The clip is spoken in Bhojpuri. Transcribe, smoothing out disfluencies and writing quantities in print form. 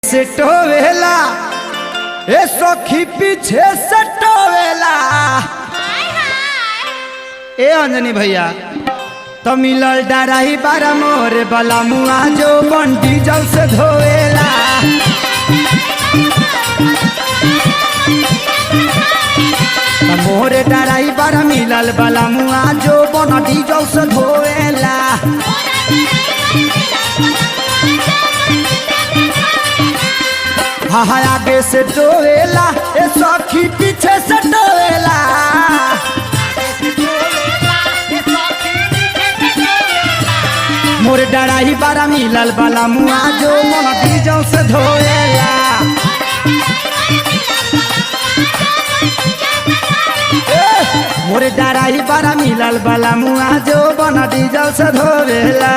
से टोवेला ए सखी पीछे से टोवेला। ए अंजनी भैया तो मिलल डराई बारा मोरे बला मुआ जो बन डीजल से धोवेला। मोरे डराई बारा मिलल बला मुआ जो बन डीजल से धोवेला। हाँ आगे से टोवेला ए सखी पीछे से टोवेला। मोर डराई बारा मिलल बाला मुआ जो मन डीजल से धोवेला। मोर डराई बारा मिलल बाला मुआ जो मन डीजल से धोवेला।